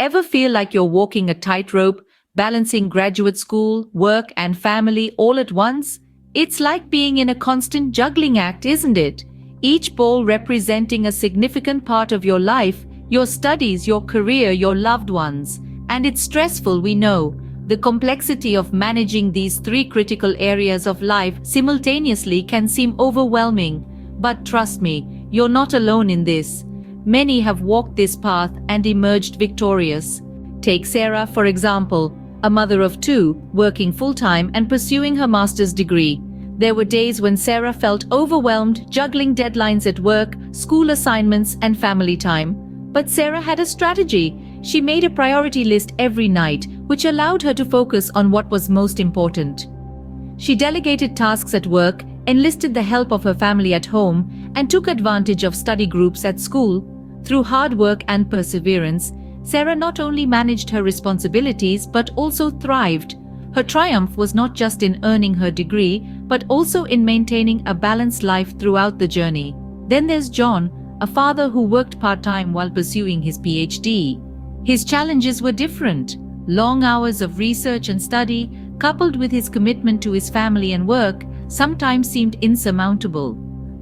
Ever feel like you're walking a tightrope, balancing graduate school, work, and family all at once? It's like being in a constant juggling act, isn't it? Each ball representing a significant part of your life, your studies, your career, your loved ones. And it's stressful, we know. The complexity of managing these three critical areas of life simultaneously can seem overwhelming. But trust me, you're not alone in this. Many have walked this path and emerged victorious. Take Sarah, for example, a mother of two, working full-time and pursuing her master's degree. There were days when Sarah felt overwhelmed, juggling deadlines at work, school assignments, and family time. But Sarah had a strategy. She made a priority list every night, which allowed her to focus on what was most important. She delegated tasks at work, enlisted the help of her family at home, and took advantage of study groups at school. Through hard work and perseverance, Sarah not only managed her responsibilities but also thrived. Her triumph was not just in earning her degree, but also in maintaining a balanced life throughout the journey. Then there's John, a father who worked part-time while pursuing his PhD. His challenges were different. Long hours of research and study, coupled with his commitment to his family and work, sometimes seemed insurmountable.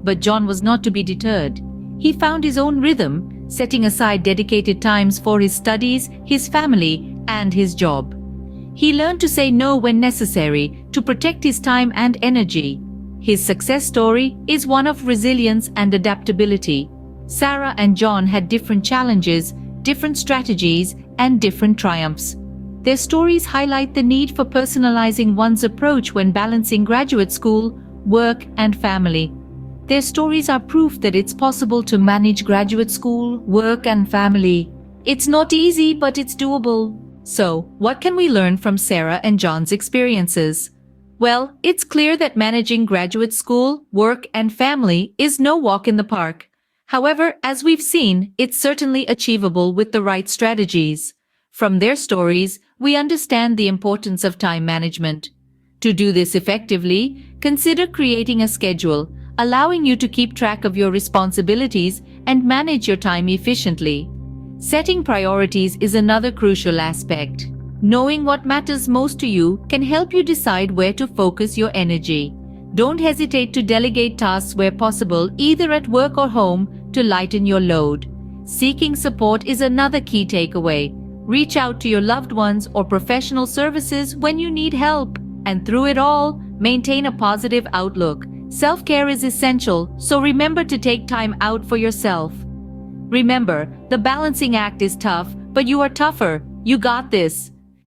But John was not to be deterred. He found his own rhythm, setting aside dedicated times for his studies, his family, and his job. He learned to say no when necessary, to protect his time and energy. His success story is one of resilience and adaptability. Sarah and John had different challenges, different strategies, and different triumphs. Their stories highlight the need for personalizing one's approach when balancing graduate school, work, and family. Their stories are proof that it's possible to manage graduate school, work, and family. It's not easy, but it's doable. So, what can we learn from Sarah and John's experiences? Well, it's clear that managing graduate school, work, and family is no walk in the park. However, as we've seen, it's certainly achievable with the right strategies. From their stories, we understand the importance of time management. To do this effectively, consider creating a schedule, allowing you to keep track of your responsibilities and manage your time efficiently. Setting priorities is another crucial aspect. Knowing what matters most to you can help you decide where to focus your energy. Don't hesitate to delegate tasks where possible, either at work or home, to lighten your load. Seeking support is another key takeaway. Reach out to your loved ones or professional services when you need help. And through it all, maintain a positive outlook. Self-care is essential, so remember to take time out for yourself. Remember, the balancing act is tough, but you are tougher. You got this.